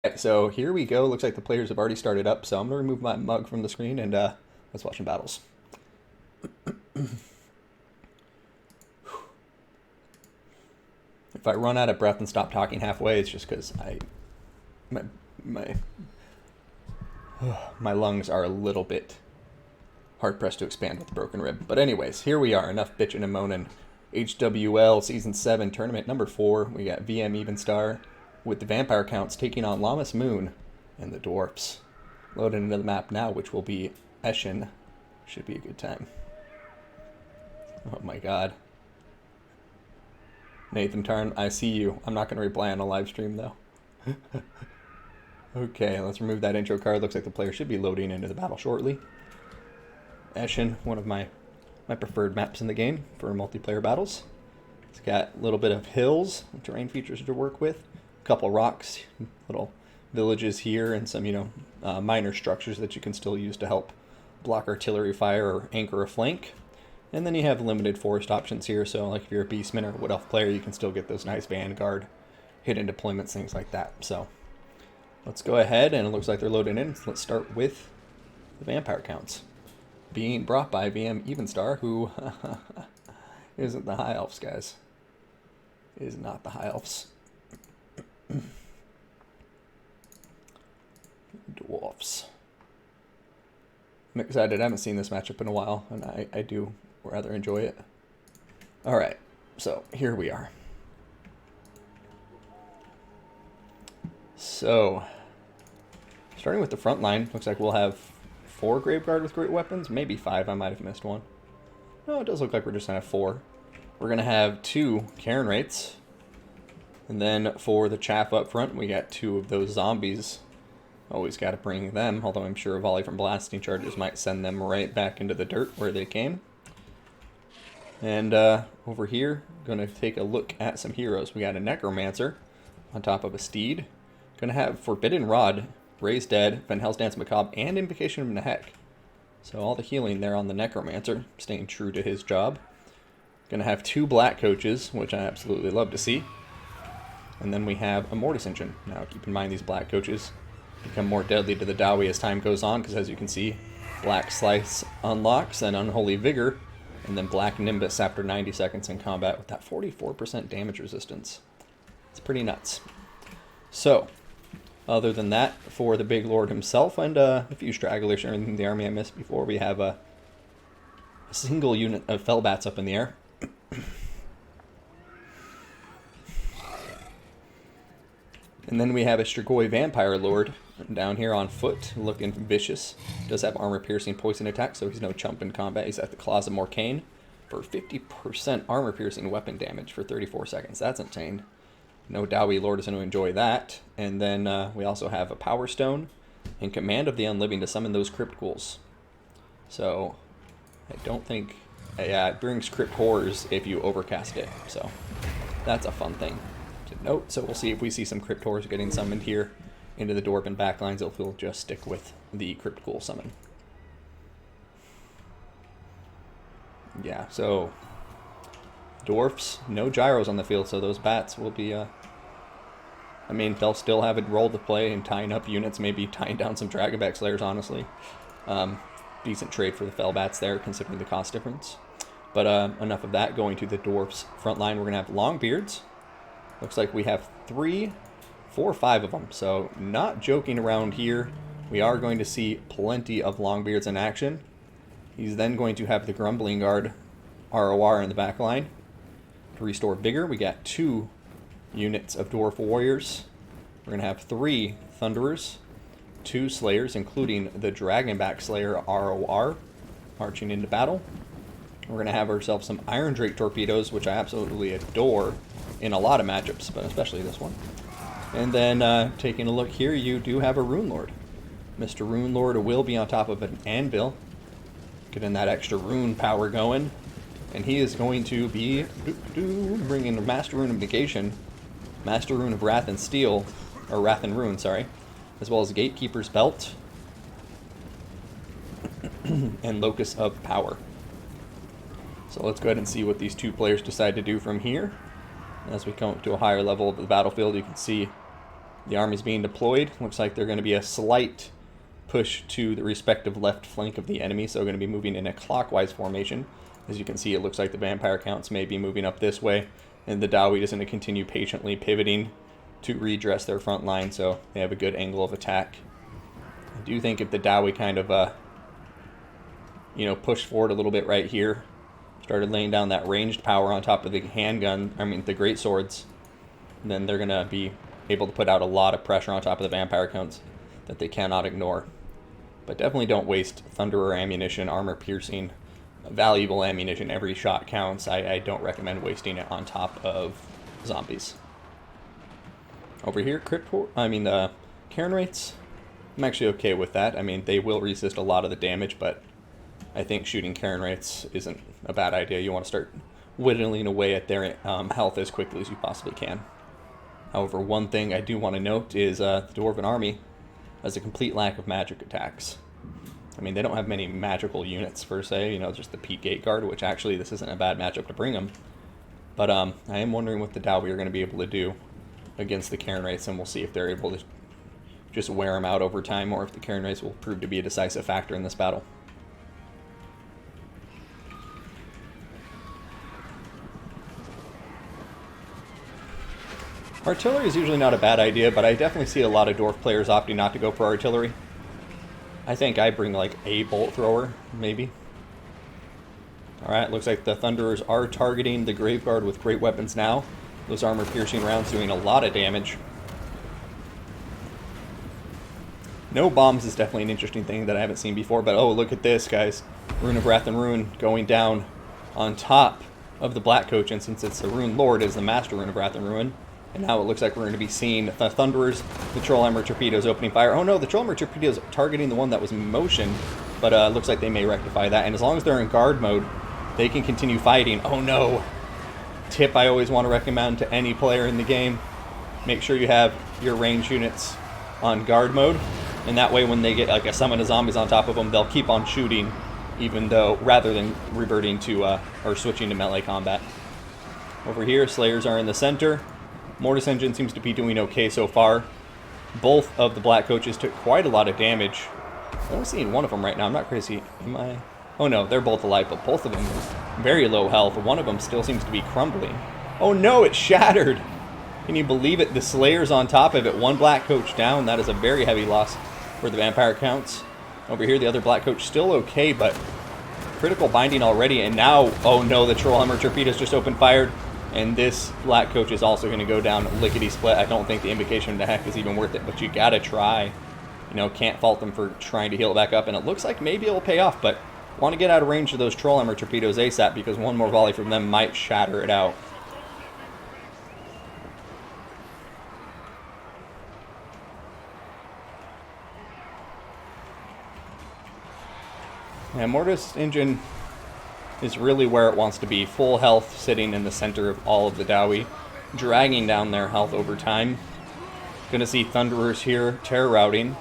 Okay, so here we go. Looks like the players have already started up, so I'm going to remove my mug from the screen and let's watch some battles. If I run out of breath and stop talking halfway, it's just because my my my lungs are a little bit hard pressed to expand with the broken rib. But anyways, here we are. Enough bitching and moaning. HWL Season 7 Tournament number 4. We got VM Evenstar with the Vampire Counts taking on Lammas Moon and the Dwarfs. Loading into the map now, which will be Eschen. Should be a good time. Oh my god. Nathan Tarn, I see you. I'm not going to reply on a live stream though. Okay, let's remove that intro card. Looks like the player should be loading into the battle shortly. Eschen, one of my preferred maps in the game for multiplayer battles. It's got a little bit of hills, terrain features to work with, a couple rocks, little villages here, and some, minor structures that you can still use to help block artillery fire or anchor a flank. And then you have limited forest options here, so like if you're a Beastman or Wood Elf player, you can still get those nice Vanguard, hidden deployments, things like that. So let's go ahead, and it looks like they're loading in. So let's start with the Vampire Counts. Being brought by VM Evenstar, who isn't the High Elves, guys. Is not the High Elves. Dwarfs. I'm excited. I haven't seen this matchup in a while, and I do rather enjoy it. Alright, so here we are. So, starting with the front line, looks like we'll have 4 Graveguard with great weapons, maybe 5, I might have missed one. No, it does look like we're just going to have 4. We're going to have 2 Karen Wraiths, and then for the chaff up front, we got 2 of those zombies. Always got to bring them, although I'm sure a volley from blasting charges might send them right back into the dirt where they came. And over here, going to take a look at some heroes. We got a Necromancer on top of a steed. Going to have Forbidden Rod, Raise Dead, Van Hell's Dance Macabre, and Invocation of Nehek. So all the healing there on the Necromancer, staying true to his job. Going to have 2 Black Coaches, which I absolutely love to see. And then we have a Mortis Engine. Now keep in mind these Black Coaches become more deadly to the Dowie as time goes on, because as you can see, Black Slice unlocks, and Unholy Vigor, and then Black Nimbus after 90 seconds in combat with that 44% damage resistance. It's pretty nuts. So, other than that, for the Big Lord himself and a few stragglers in the army I missed before, we have a single unit of Fellbats up in the air. And then we have a Strigoi Vampire Lord down here on foot, looking vicious. Does have armor-piercing poison attack, so he's no chump in combat. He's at the Claws of Morcane for 50% armor-piercing weapon damage for 34 seconds. That's insane. No Dowie Lord is going to enjoy that. And then we also have a Power Stone and Command of the Unliving to summon those Crypt Ghouls. So, I don't think... Yeah, it brings Crypt Horrors if you overcast it. So, that's a fun thing to note. So we'll see if we see some Crypt Horrors getting summoned here into the Dwarven backlines. If we'll just stick with the Crypt Ghoul summon. Yeah, so... Dwarfs, no gyros on the field, so those bats will be... I mean, they'll still have a role to play in tying up units, maybe tying down some Dragonback Slayers, honestly. Decent trade for the Fellbats there, considering the cost difference. But enough of that. Going to the Dwarfs front line, we're going to have Longbeards. Looks like we have 3, 4, 5 of them, so not joking around here. We are going to see plenty of Longbeards in action. He's then going to have the Grumbling Guard ROR in the back line. To restore vigor, we got 2 units of Dwarf Warriors. We're going to have 3 Thunderers, 2 Slayers, including the Dragonback Slayer ROR, marching into battle. We're going to have ourselves some Iron Drake Torpedoes, which I absolutely adore in a lot of matchups, but especially this one. And then taking a look here, you do have a Rune Lord. Mr. Rune Lord will be on top of an anvil, getting that extra rune power going. And he is going to be bringing the Master Rune of Negation, Master Rune of Wrath and Steel, or Wrath and Rune, sorry, as well as Gatekeeper's Belt, and Locus of Power. So let's go ahead and see what these 2 players decide to do from here. As we come up to a higher level of the battlefield, you can see The army's being deployed. Looks like they're going to be a slight push to the respective left flank of the enemy, so going to be moving in a clockwise formation. As you can see, it looks like the vampire counts may be moving up this way, and the Dawi is going to continue patiently pivoting to redress their front line, so they have a good angle of attack. I do think if the Dawi kind of, pushed forward a little bit right here, started laying down that ranged power on top of the the great swords, then they're going to be able to put out a lot of pressure on top of the vampire counts that they cannot ignore. But definitely don't waste Thunderer ammunition, armor piercing, valuable ammunition. Every shot counts. I don't recommend wasting it on top of zombies. Over here, Karen rates, I'm actually okay with that. I mean, they will resist a lot of the damage, but I think shooting Karen rates isn't a bad idea. You want to start whittling away at their health as quickly as you possibly can. However, one thing I do want to note is the Dwarven army has a complete lack of magic attacks. I mean, they don't have many magical units per se, just the Peak Gate Guard, which actually this isn't a bad matchup to bring them. But I am wondering what the Dawi are going to be able to do against the Karen Wraiths, and we'll see if they're able to just wear them out over time, or if the Karen Wraiths will prove to be a decisive factor in this battle. Artillery is usually not a bad idea, but I definitely see a lot of dwarf players opting not to go for artillery. I think I bring like a bolt thrower, maybe. Alright, looks like the Thunderers are targeting the Graveguard with great weapons now. Those armor-piercing rounds doing a lot of damage. No bombs is definitely an interesting thing that I haven't seen before, but oh, look at this, guys. Rune of Wrath and Ruin going down on top of the Black Coach, and since it's the Rune Lord, is the Master Rune of Wrath and Ruin. And now it looks like we're going to be seeing the Thunderers, the Troll Hammer Torpedoes opening fire. Oh no, the Troll Hammer Torpedoes targeting the one that was in motion, but looks like they may rectify that. And as long as they're in guard mode, they can continue fighting. Oh no! Tip I always want to recommend to any player in the game: make sure you have your range units on guard mode, and that way when they get like a summon of zombies on top of them, they'll keep on shooting, even though rather than reverting to or switching to melee combat. Over here, Slayers are in the center. Mortis Engine seems to be doing okay so far. Both of the Black Coaches took quite a lot of damage. I'm only seeing one of them right now. I'm not crazy. Am I? Oh no, they're both alive, but both of them very low health. One of them still seems to be crumbling. Oh no, it shattered! Can you believe it? The Slayer's on top of it. One Black Coach down. That is a very heavy loss for the Vampire counts. Over here, the other Black Coach still okay, but critical binding already. And now, oh no, the Troll Hammer Torpedoes just opened fire. And this Black Coach is also going to go down lickety-split. I don't think the invocation of the heck is even worth it, but you gotta try. Can't fault them for trying to heal it back up, and it looks like maybe it'll pay off, but want to get out of range of those Troll Hammer Torpedoes ASAP, because one more volley from them might shatter it out. Yeah, Mortis Engine is really where it wants to be. Full health, sitting in the center of all of the Dawi, dragging down their health over time. Gonna see Thunderers here terror routing,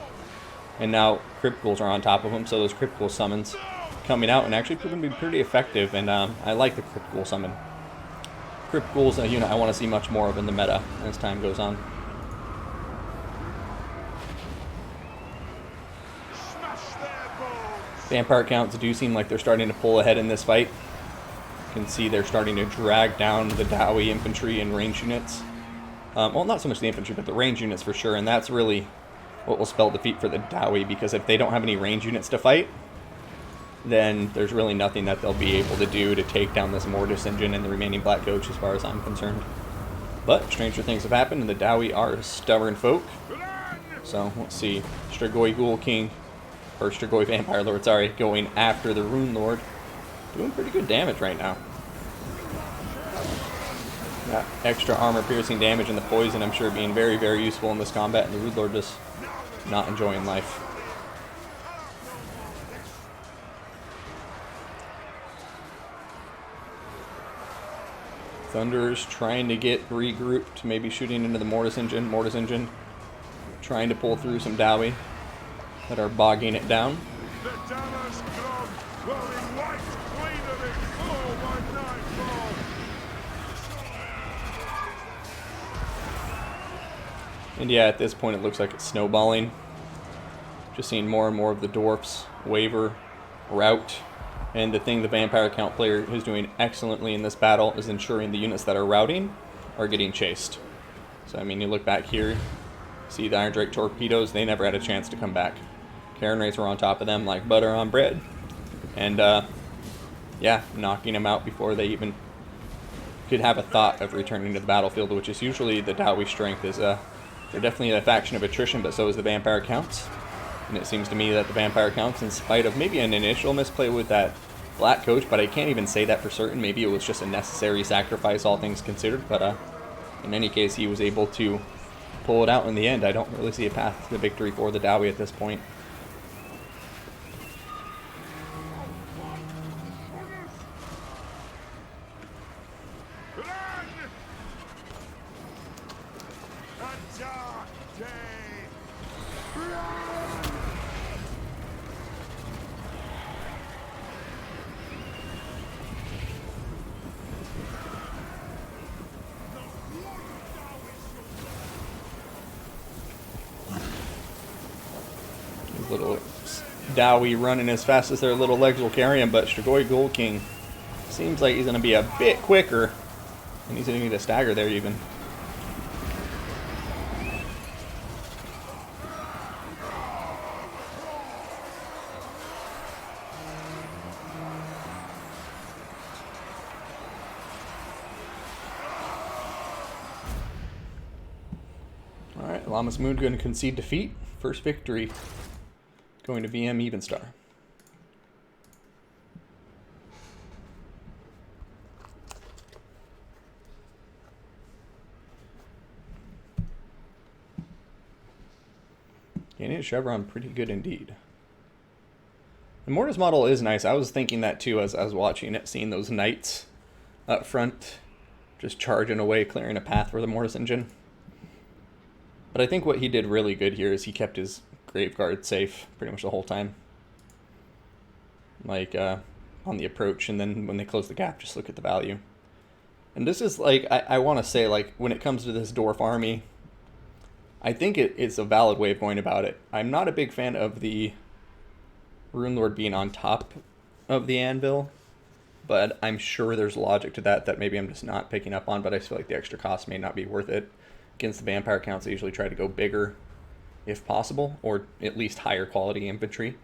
and now Crypt Ghouls are on top of them, so those Crypt Ghoul summons coming out and actually proving to be pretty effective, and I like the Crypt Ghoul summon. Crypt Ghouls, a unit I want to see much more of in the meta as time goes on. Vampire counts do seem like they're starting to pull ahead in this fight. You can see they're starting to drag down the Dawi infantry and range units. Well, not so much the infantry, but the range units for sure, and that's really what will spell defeat for the Dawi, because if they don't have any range units to fight, then there's really nothing that they'll be able to do to take down this Mortis Engine and the remaining Black Coach, as far as I'm concerned. But stranger things have happened, and the Dawi are stubborn folk. So let's see, Strigoi Ghoul King, or Strigoi Vampire Lord, sorry, going after the Rune Lord. Doing pretty good damage right now. Got extra armor piercing damage and the poison, I'm sure, being very, very useful in this combat, and the Rune Lord just not enjoying life. Thunderers trying to get regrouped, maybe shooting into the Mortis Engine, trying to pull through some Dawi that are bogging it down. And yeah, at this point it looks like it's snowballing. Just seeing more and more of the dwarfs waver, rout. And the thing the Vampire Count player is doing excellently in this battle is ensuring the units that are routing are getting chased. So, I mean, you look back here, see the Iron Drake torpedoes, they never had a chance to come back. Karen Rays were on top of them like butter on bread. And, yeah, knocking them out before they even could have a thought of returning to the battlefield, which is usually the Dowie strength. They're definitely a faction of attrition, but so is the Vampire Counts. And it seems to me that the Vampire Counts, in spite of maybe an initial misplay with that Black Coach, but I can't even say that for certain. Maybe it was just a necessary sacrifice, all things considered. But in any case, he was able to pull it out in the end. I don't really see a path to victory for the Dowie at this point. Little Dowie running as fast as their little legs will carry him, but Strigoi Ghoul King seems like he's going to be a bit quicker, and he's going to need a stagger there even. Alright, Llamas Moon going to concede defeat. First victory going to VM Evenstar. Gaining Chevron pretty good indeed. The Mortis model is nice. I was thinking that too as I was watching it, seeing those knights up front just charging away, clearing a path for the Mortis engine. But I think what he did really good here is he kept his Graveguard safe pretty much the whole time. Like, on the approach, and then when they close the gap, just look at the value. And this is, like, I want to say, like, when it comes to this Dwarf army, I think it's a valid way of going about it. I'm not a big fan of the Rune Lord being on top of the anvil, but I'm sure there's logic to that maybe I'm just not picking up on, but I feel like the extra cost may not be worth it. Against the Vampire Counts, I usually try to go bigger if possible, or at least higher quality infantry.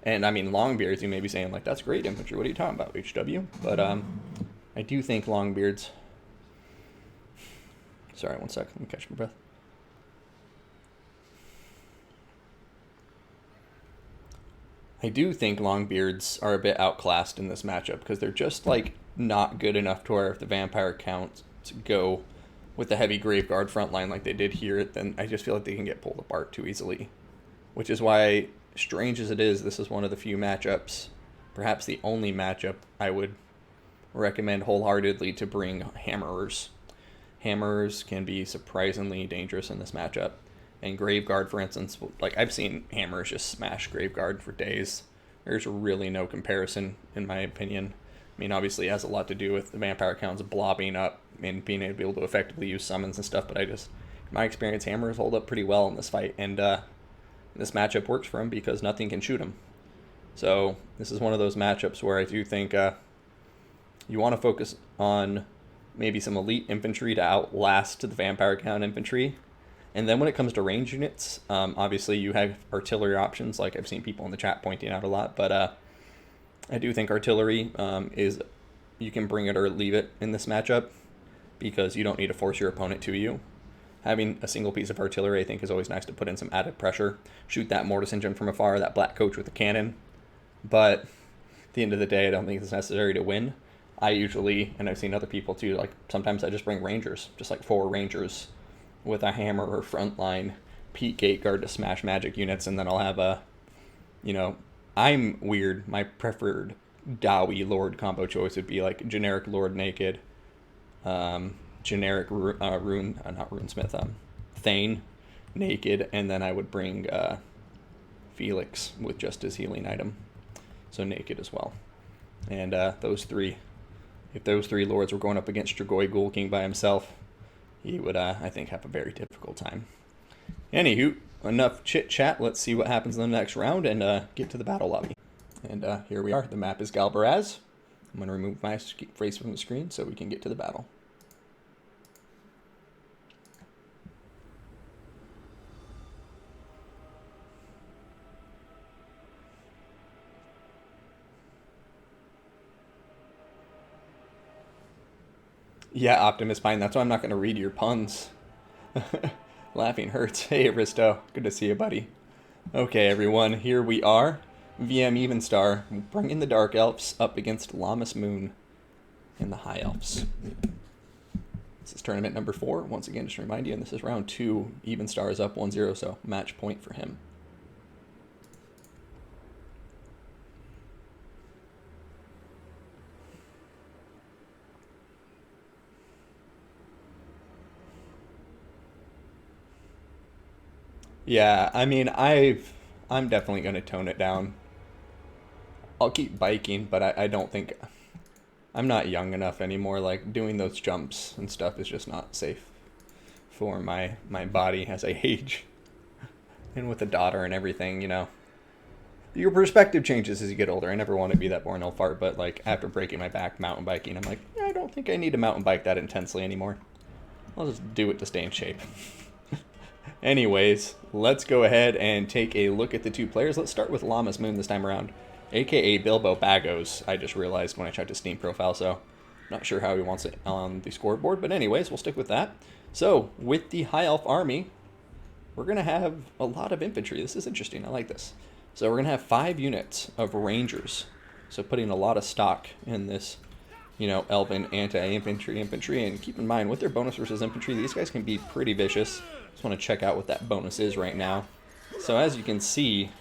And I mean, Longbeards, you may be saying, like, that's great infantry, what are you talking about, HW? But I do think Longbeards... Sorry, one sec, let me catch my breath. I do think Longbeards are a bit outclassed in this matchup, because they're just, like, not good enough to where if the Vampire Counts go with the heavy Graveguard front line like they did here, then I just feel like they can get pulled apart too easily. Which is why, strange as it is, this is one of the few matchups, perhaps the only matchup, I would recommend wholeheartedly to bring Hammerers. Hammerers can be surprisingly dangerous in this matchup. And Graveguard, for instance, like, I've seen Hammerers just smash Graveguard for days. There's really no comparison, in my opinion. I mean, obviously it has a lot to do with the Vampire Counts blobbing up and being able to effectively use summons and stuff, but in my experience, Hammers hold up pretty well in this fight, and this matchup works for him because nothing can shoot him. So this is one of those matchups where I do think you want to focus on maybe some elite infantry to outlast the Vampire Count infantry, and then when it comes to range units, obviously you have artillery options, like I've seen people in the chat pointing out a lot, but I do think artillery is, you can bring it or leave it in this matchup because you don't need to force your opponent to you. Having a single piece of artillery, I think, is always nice to put in some added pressure. Shoot that Mortis engine from afar, that Black Coach with a cannon. But at the end of the day, I don't think it's necessary to win. I usually, and I've seen other people too, like sometimes I just bring Rangers, just like 4 Rangers with a hammer or frontline Pete Gate Guard to smash magic units, and then I'll have a, I'm weird. My preferred Dowie Lord combo choice would be like generic Lord Naked, generic Thane Naked, and then I would bring Felix with just his healing item, so Naked as well. And those three, if those 3 lords were going up against Strigoi Ghoul King by himself, he would, I think, have a very difficult time. Anywho, enough chit-chat. Let's see what happens in the next round and get to the battle lobby. And here we are. The map is Galbaraz. I'm going to remove my face from the screen so we can get to the battle. Yeah, Optimus Pine. That's why I'm not going to read your puns. Laughing hurts. Hey, Aristo. Good to see you, buddy. Okay, everyone. Here we are. VM Evenstar bringing the Dark Elves up against Lammas Moon and the High Elves. This is tournament number 4. Once again, just to remind you, and this is round 2. Evenstar is up 1-0, so match point for him. Yeah, I mean, I'm definitely going to tone it down. I'll keep biking, but I don't think... I'm not young enough anymore. Like, doing those jumps and stuff is just not safe for my body as I age. And with a daughter and everything, you know. Your perspective changes as you get older. I never want to be that boring old fart, but, like, after breaking my back mountain biking, I'm like, yeah, I don't think I need to mountain bike that intensely anymore. I'll just do it to stay in shape. Anyways, let's go ahead and take a look at the two players. Let's start with Lammas Moon this time around, aka Bilbo Bagosz. I just realized when I checked his Steam profile, so not sure how he wants it on the scoreboard, but anyways, we'll stick with that. So, with the High Elf army, we're going to have a lot of infantry. This is interesting. I like this. So we're going to have 5 units of Rangers. So putting a lot of stock in this, you know, Elven anti-infantry infantry. And keep in mind, with their bonus versus infantry, these guys can be pretty vicious. Just want to check out what that bonus is right now. So as you can see,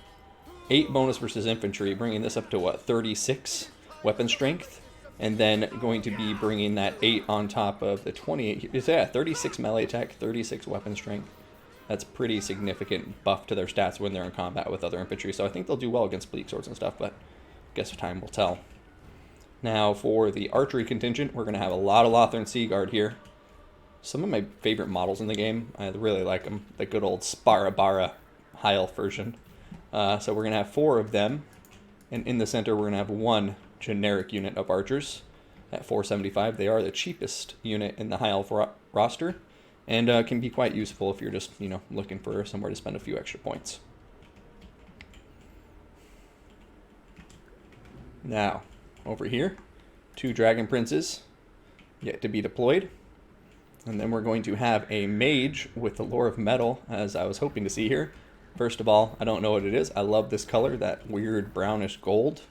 8 bonus versus infantry, bringing this up to what, 36 weapon strength, and then going to be bringing that 8 on top of the 28. Yeah, 36 melee attack, 36 weapon strength. That's pretty significant buff to their stats when they're in combat with other infantry. So I think they'll do well against bleak swords and stuff, but I guess time will tell. Now for the archery contingent, we're going to have a lot of Lothern Seaguard here. Some of my favorite models in the game. I really like them. The good old Sparabara High Elf version. So we're going to have 4 of them. And in the center, we're going to have 1 generic unit of archers at 475. They are the cheapest unit in the High Elf roster. And can be quite useful if you're just, you know, looking for somewhere to spend a few extra points. Now, over here, 2 Dragon Princes yet to be deployed. And then we're going to have a mage with the Lore of Metal, as I was hoping to see here. First of all, I don't know what it is. I love this color, that weird brownish gold.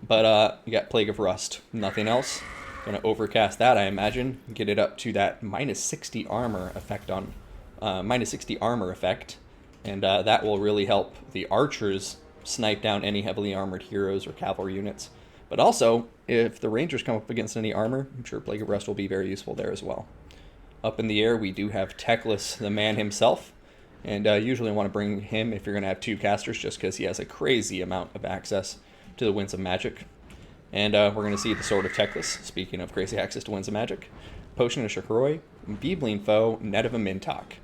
But you got Plague of Rust, nothing else. Going to overcast that, I imagine. Get it up to that minus 60 armor effect on... minus 60 armor effect. And that will really help the archers snipe down any heavily armored heroes or cavalry units. But also, if the rangers come up against any armor, I'm sure Plague of Rust will be very useful there as well. Up in the air, we do have Teclis, the man himself. And usually want to bring him if you're going to have 2 casters, just because he has a crazy amount of access to the Winds of Magic. And we're going to see the Sword of Teclis, speaking of crazy access to Winds of Magic. Potion of Shakroi, Beebling Foe, Net of a Mintok.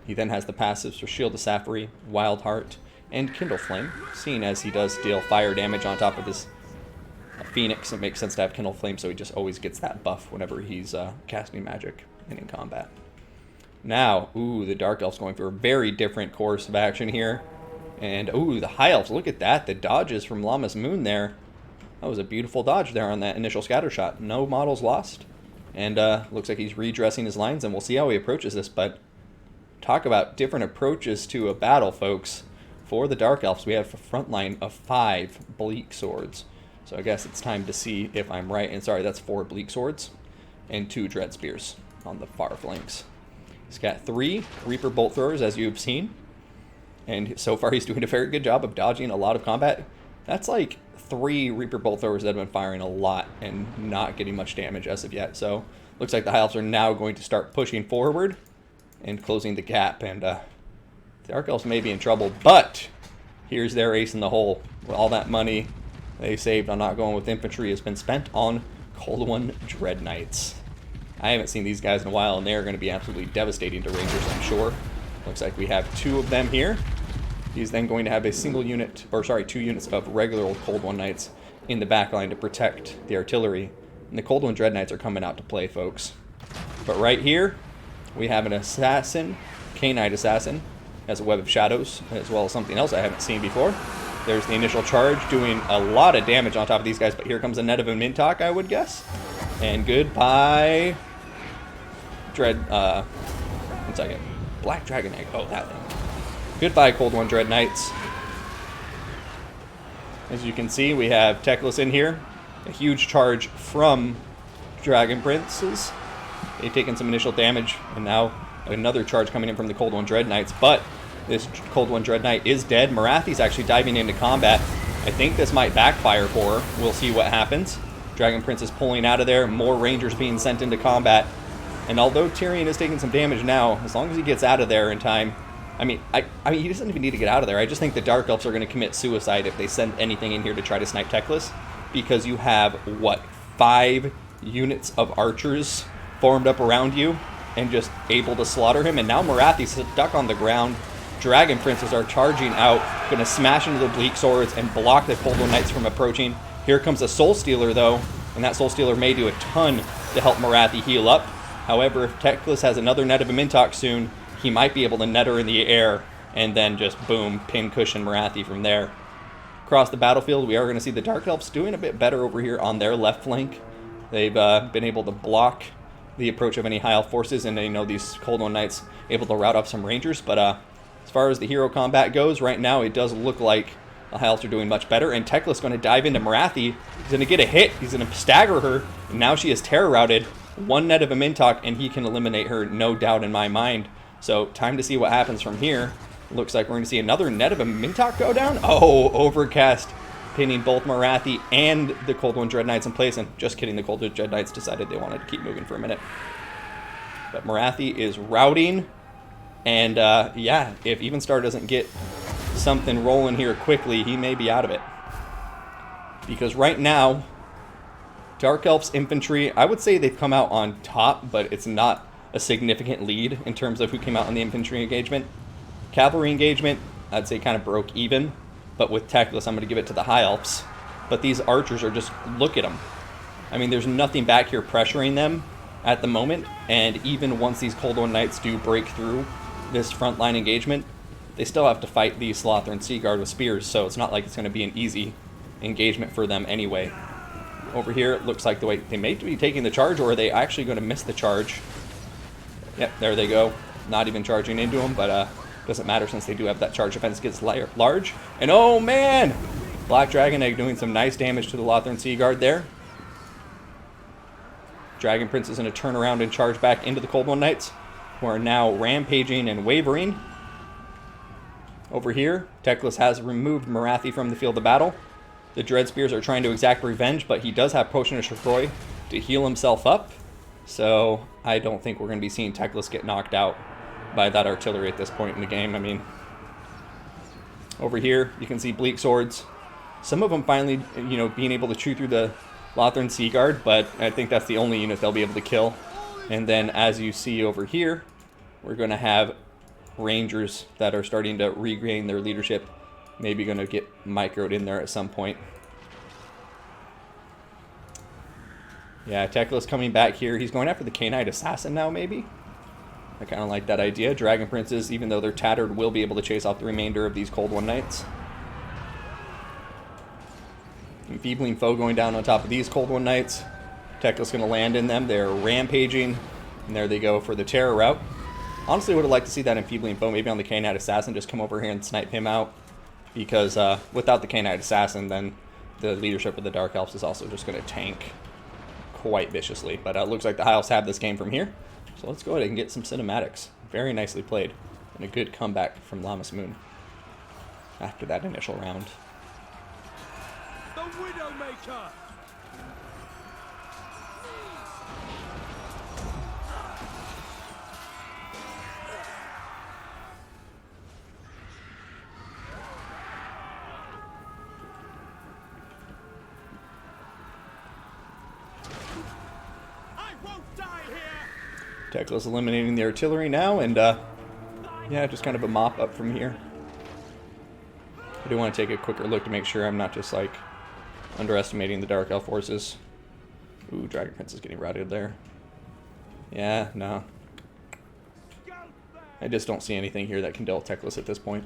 He then has the passives for Shield of Sapphire, Wild Heart, and Kindle Flame. Seeing as he does deal fire damage on top of his Phoenix, it makes sense to have Kindle Flame, so he just always gets that buff whenever he's casting magic and in combat. Now, ooh, the Dark Elf's going for a very different course of action here. And, ooh, the High Elves, look at that. The dodges from Lammas Moon there. That was a beautiful dodge there on that initial scatter shot. No models lost. And looks like he's redressing his lines, and we'll see how he approaches this. But talk about different approaches to a battle, folks. For the Dark Elves, we have a front line of 5 Bleak Swords. So I guess it's time to see if I'm right. And sorry, that's 4 Bleak Swords and 2 Dread Spears on the far flanks. He's got 3 Reaper Bolt Throwers, as you've seen. And so far, he's doing a very good job of dodging a lot of combat. That's like 3 Reaper Bolt Throwers that have been firing a lot and not getting much damage as of yet. So, looks like the High Elves are now going to start pushing forward and closing the gap. And the Dark Elves may be in trouble, but here's their ace in the hole. With all that money they saved on not going with infantry has been spent on Cold One Dread Knights. I haven't seen these guys in a while, and they're going to be absolutely devastating to Rangers, I'm sure. Looks like we have 2 of them here. He's then going to have a single unit, or sorry, 2 units of regular old Cold One Knights in the back line to protect the artillery. And the Cold One Dread Knights are coming out to play, folks. But right here, we have an assassin, K-Knight assassin, has a Web of Shadows, as well as something else I haven't seen before. There's the initial charge doing a lot of damage on top of these guys, but here comes a net of a Mintok, I would guess. And goodbye, one second. Black Dragon Egg. Oh, that thing. Goodbye, Cold One Dread Knights. As you can see, we have Teclis in here. A huge charge from Dragon Princes. They've taken some initial damage, and now another charge coming in from the Cold One Dread Knights. But this Cold One Dread Knight is dead. Marathi's actually diving into combat. I think this might backfire for her. We'll see what happens. Dragon Prince is pulling out of there. More Rangers being sent into combat. And although Tyrion is taking some damage now, as long as he gets out of there in time, I mean, he doesn't even need to get out of there. I just think the Dark Elves are going to commit suicide if they send anything in here to try to snipe Teclis, because you have, what, 5 units of archers formed up around you and just able to slaughter him. And now Marathi's stuck on the ground. Dragon Princes are charging out, going to smash into the Bleak Swords and block the Cold One Knights from approaching. Here comes a Soul Stealer, though, and that Soul Stealer may do a ton to help Marathi heal up. However, if Teclis has another net of a Mintok soon, he might be able to net her in the air and then just, boom, pin cushion Marathi from there. Across the battlefield, we are going to see the Dark Elves doing a bit better over here on their left flank. They've been able to block the approach of any High Elf forces, and they know these Cold One Knights able to rout off some Rangers. But as far as the hero combat goes, right now it does look like the High Elves are doing much better. And Teclis is going to dive into Marathi. He's going to get a hit. He's going to stagger her. And now she is terror routed. 1 net of a Mintok, and he can eliminate her, no doubt in my mind. So, time to see what happens from here. Looks like we're going to see another net of a Mintok go down. Oh, Overcast pinning both Marathi and the Cold One Dread Knights in place. And just kidding, the Cold One Dread Knights decided they wanted to keep moving for a minute. But Marathi is routing. And, yeah, if Evenstar doesn't get something rolling here quickly, he may be out of it. Because right now, Dark Elf's infantry, I would say they've come out on top, but it's not a significant lead in terms of who came out in the infantry engagement. Cavalry engagement, I'd say kind of broke even, but with Teclis, I'm going to give it to the High Elves. But these archers are just, look at them. I mean, there's nothing back here pressuring them at the moment, and even once these Cold One Knights do break through this frontline engagement, they still have to fight the Slaughter and Seaguard with spears, so it's not like it's going to be an easy engagement for them anyway. Over here, it looks like the way they may be taking the charge, or are they actually going to miss the charge? Yep, there they go. Not even charging into them, but doesn't matter since they do have that charge defense gets large. And oh man! Black Dragon Egg doing some nice damage to the Lothern Seaguard there. Dragon Prince is going to turn around and charge back into the Cold One Knights, who are now rampaging and wavering. Over here, Teclis has removed Marathi from the field of battle. The Dread Spears are trying to exact revenge, but he does have Potion of Shafroi to heal himself up. So I don't think we're going to be seeing Teclis get knocked out by that artillery at this point in the game. I mean, over here, you can see Bleak Swords. Some of them finally, being able to chew through the Lothern Seaguard, but I think that's the only unit they'll be able to kill. And then as you see over here, we're going to have Rangers that are starting to regain their leadership. Maybe going to get microed in there at some point. Yeah, Teclis coming back here. He's going after the K-Knight Assassin now, maybe? I kind of like that idea. Dragon Princes, even though they're tattered, will be able to chase off the remainder of these Cold One Knights. Enfeebling Foe going down on top of these Cold One Knights. Teclis going to land in them. They're rampaging. And there they go for the terror route. Honestly, would have liked to see that Enfeebling Foe maybe on the K-Knight Assassin. Just come over here and snipe him out. Because without the K-Knight Assassin, then the leadership of the Dark Elves is also just going to tank quite viciously. But it looks like the High Elves have this game from here. So let's go ahead and get some cinematics. Very nicely played. And a good comeback from Lammas Moon after that initial round. The Widowmaker! Teclis eliminating the artillery now, and Yeah, just kind of a mop up from here. I do want to take a quicker look to make sure I'm not just like underestimating the Dark Elf forces. Ooh, Dragon Prince is getting routed there. Yeah, no. I just don't see anything here that can deal with Teclis at this point.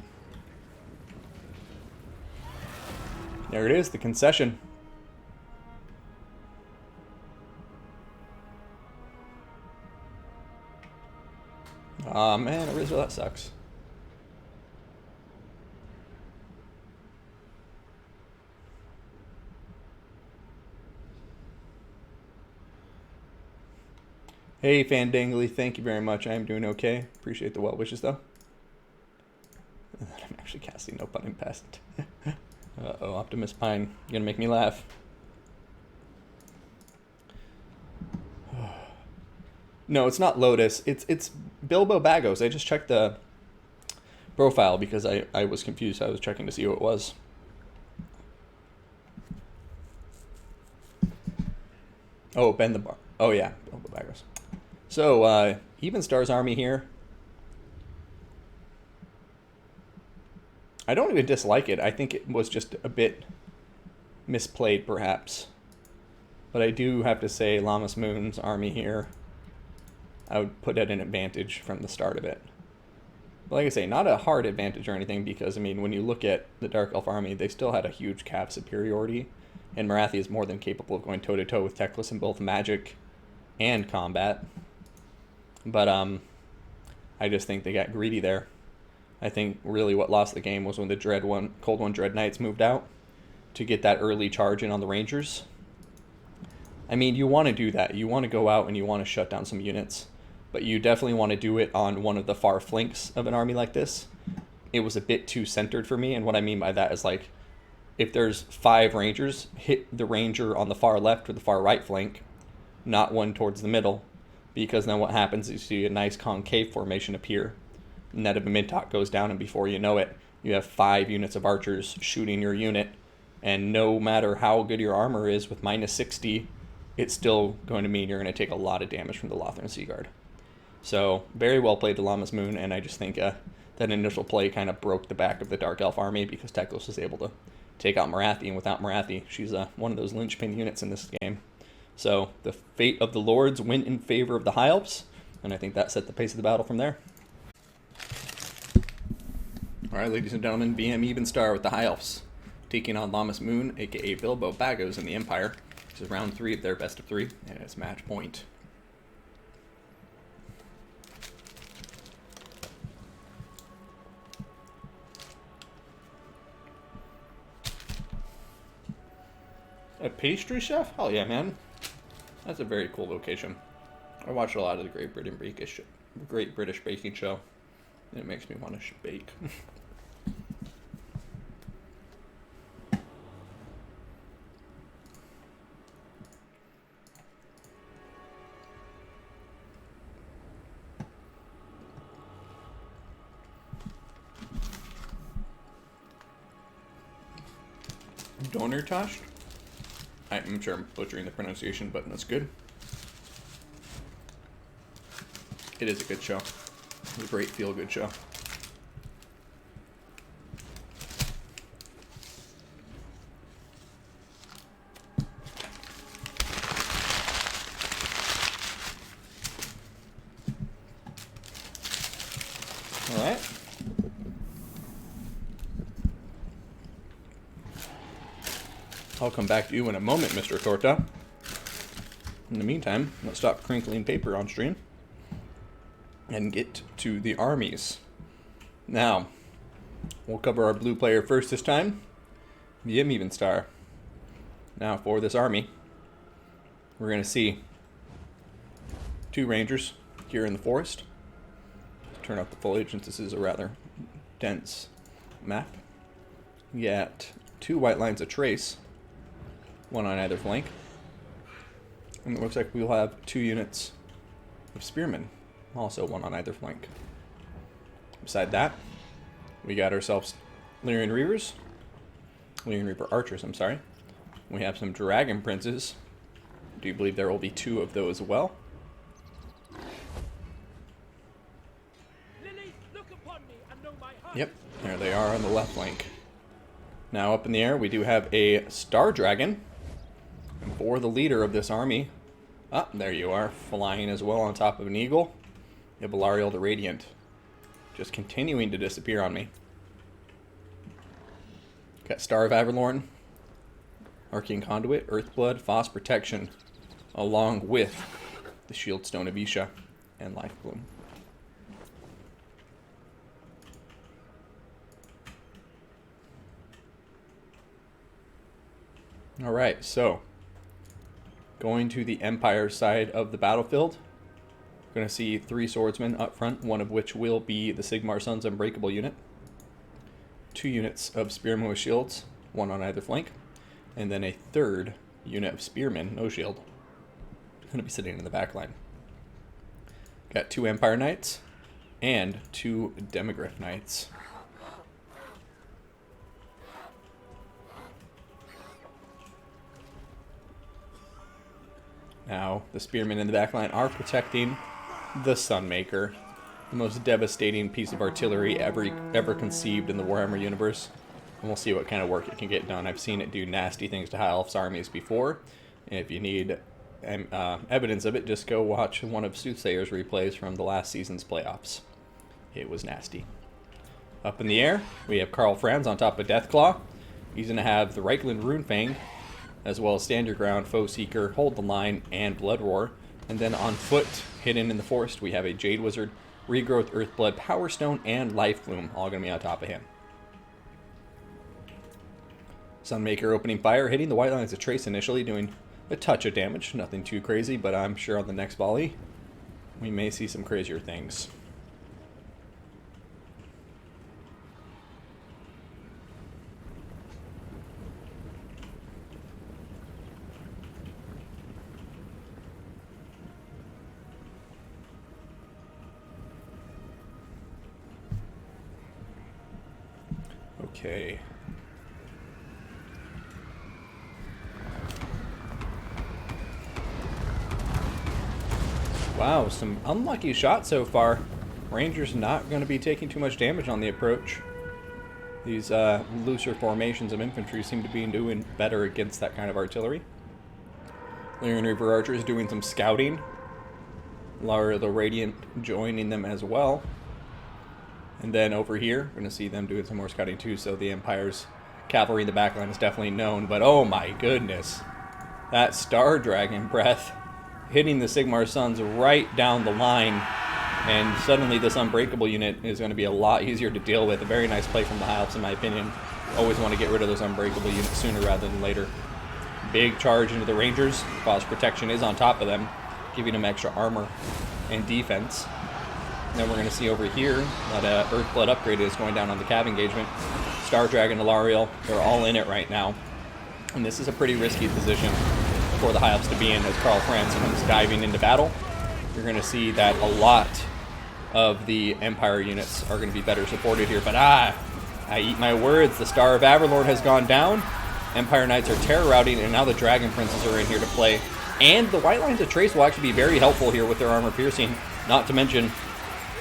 There it is, the concession. Aw, man, Arizo, that sucks. Hey, Fandangly, thank you very much. I am doing okay. Appreciate the well wishes, though. I'm actually casting no pun past. Uh-oh, Optimus Pine. You're gonna make me laugh. No, it's not Lotus. It's Bilbo Bagosz. I just checked the profile because I was confused. I was checking to see who it was. Oh, Ben the Bar. Oh, yeah, Bilbo Bagosz. So, Evenstar's army here. I don't even dislike it. I think it was just a bit misplayed, perhaps. But I do have to say, Lammas Moon's army here, I would put at an advantage from the start of it. But like I say, not a hard advantage or anything, because, I mean, when you look at the Dark Elf army, they still had a huge cav superiority, and Morathi is more than capable of going toe-to-toe with Teclis in both magic and combat. But I just think they got greedy there. I think really what lost the game was when the Cold One Dread Knights moved out to get that early charge in on the Rangers. I mean, you want to do that. You want to go out and you want to shut down some units. But you definitely want to do it on one of the far flanks of an army like this. It was a bit too centered for me, and what I mean by that is, like, if there's 5 Rangers, hit the Ranger on the far left or the far right flank, not one towards the middle, because then what happens is you see a nice concave formation appear. Net of a Mintok goes down, and before you know it, you have 5 units of archers shooting your unit, and no matter how good your armor is with minus 60, it's still going to mean you're going to take a lot of damage from the Lothran Seaguard. So, very well played to Lammas Moon, and I just think that initial play kind of broke the back of the Dark Elf army because Teclis was able to take out Morathi, and without Morathi, she's one of those linchpin units in this game. So, the fate of the Lords went in favor of the High Elves, and I think that set the pace of the battle from there. Alright, ladies and gentlemen, BM Evenstar with the High Elves, taking on Lammas Moon, aka Bilbo Bagosz in the Empire. This is round 3 of their best of 3, and it's match point. A pastry chef? Hell yeah, man. That's a very cool vocation. I watch a lot of the Great British Baking Show, and it makes me want to bake. Donnertosh? I'm sure I'm butchering the pronunciation, but that's good. It is a good show. It's a great feel-good show. All right. I'll come back to you in a moment, Mr. Torta. In the meantime, let's stop crinkling paper on stream and get to the armies. Now, we'll cover our blue player first this time, BM Evenstar. Now, for this army, we're going to see 2 Rangers here in the forest. Turn off the foliage since this is a rather dense map. We got 2 white lines of trace, 1 on either flank. And it looks like we'll have 2 units of spearmen, also 1 on either flank. Beside that, we got ourselves Lyrian Reaper archers, I'm sorry. We have some Dragon Princes. Do you believe there will be 2 of those as well? Lilies, look upon There they are on the left flank. Now up in the air, we do have a Star Dragon. And for the leader of this army, there you are, flying as well on top of an eagle. You have Alariel the Radiant, just continuing to disappear on me. Got Star of Averlorn, Arcane Conduit, Earthblood, Foss Protection, along with the Shield Stone of Isha and Life Bloom. Alright, so going to the Empire side of the battlefield, we're going to see 3 swordsmen up front, one of which will be the Sigmar Sun's Unbreakable unit. 2 units of spearmen with shields, 1 on either flank, and then a 3rd unit of spearmen, no shield, going to be sitting in the back line. Got 2 Empire Knights and 2 Demigryph Knights. Now, the spearmen in the back line are protecting the Sunmaker, the most devastating piece of artillery ever conceived in the Warhammer universe. And we'll see what kind of work it can get done. I've seen it do nasty things to High Elf's armies before. And if you need evidence of it, just go watch one of Soothsayer's replays from the last season's playoffs. It was nasty. Up in the air, we have Karl Franz on top of Deathclaw. He's going to have the Reichland Runefang, as well as Stand Your Ground, Foe Seeker, Hold the Line, and Blood Roar. And then on foot, hidden in the forest, we have a Jade Wizard, Regrowth, Earthblood, Power Stone, and Life Bloom, all going to be on top of him. Sunmaker opening fire, hitting the white lines of Trace initially, doing a touch of damage. Nothing too crazy, but I'm sure on the next volley, we may see some crazier things. Okay. Wow, some unlucky shots so far. Rangers not going to be taking too much damage on the approach. These looser formations of infantry seem to be doing better against that kind of artillery. Lyrian Reaver Archers doing some scouting. Lara the Radiant joining them as well. And then over here, we're going to see them doing some more scouting too, so the Empire's cavalry in the backline is definitely known. But oh my goodness, that Star Dragon breath hitting the Sigmar Suns right down the line. And suddenly this Unbreakable unit is going to be a lot easier to deal with. A very nice play from the High Elves in my opinion. Always want to get rid of those Unbreakable units sooner rather than later. Big charge into the Rangers. Foss Protection is on top of them, giving them extra armor and defense. Then we're going to see over here that Earthblood upgrade is going down on the Cav engagement. Star Dragon, Alariel, they're all in it right now. And this is a pretty risky position for the High Elves to be in as Karl Franz comes diving into battle. You're going to see that a lot of the Empire units are going to be better supported here. But I eat my words. The Star of Averlorn has gone down. Empire Knights are terror routing, and now the Dragon Princes are in here to play. And the White Lines of Trace will actually be very helpful here with their armor piercing, not to mention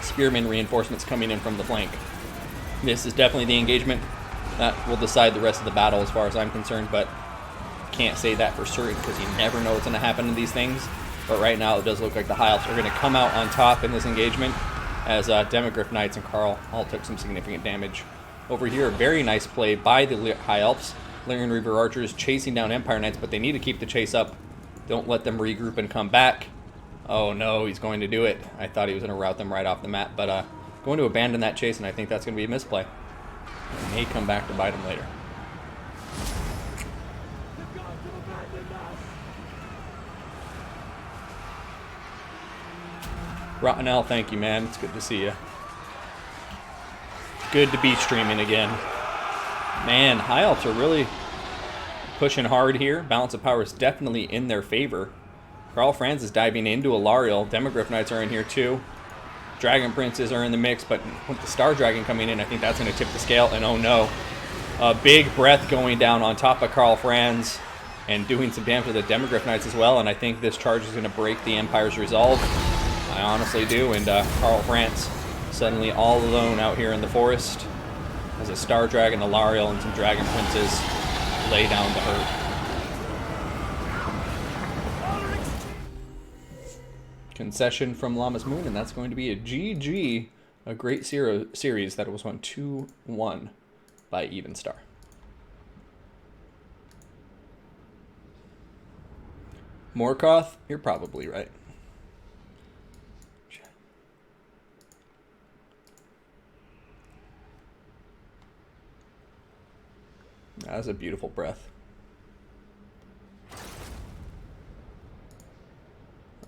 Spearman reinforcements coming in from the flank. This is definitely the engagement that will decide the rest of the battle as far as I'm concerned, but can't say that for certain because you never know what's going to happen in these things. But right now it does look like the High Elves are going to come out on top in this engagement as Demigryph Knights and Karl all took some significant damage. Over here, a very nice play by the High Elves. Lyrian Reaver Archers chasing down Empire Knights, but they need to keep the chase up. Don't let them regroup and come back. Oh no, he's going to do it. I thought he was going to rout them right off the map, but going to abandon that chase, and I think that's going to be a misplay. It may come back to bite him later. Rottenell, thank you, man. It's good to see you. Good to be streaming again. Man, High Elves are really pushing hard here. Balance of power is definitely in their favor. Karl Franz is diving into Alariel. Demigryph Knights are in here too. Dragon Princes are in the mix, but with the Star Dragon coming in, I think that's going to tip the scale. And oh no, a big breath going down on top of Karl Franz and doing some damage to the Demigryph Knights as well. And I think this charge is going to break the Empire's resolve. I honestly do. And Karl Franz suddenly all alone out here in the forest. as a Star Dragon, a Lariel, and some Dragon Princes lay down the hurt. Concession from Llama's Moon, and that's going to be a GG, a great series that was won 2-1 by Evenstar. Morkoth, you're probably right. That was a beautiful breath.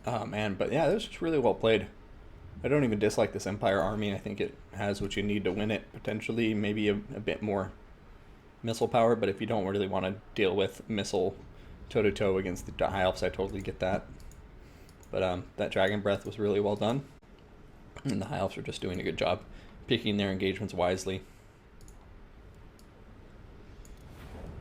Oh man, but yeah, this was really well played. I don't even dislike this Empire army. I think it has what you need to win it. Potentially, maybe a bit more missile power, but if you don't really want to deal with missile toe-to-toe against the High Elves, I totally get that. But that Dragon Breath was really well done. And the High Elves are just doing a good job picking their engagements wisely.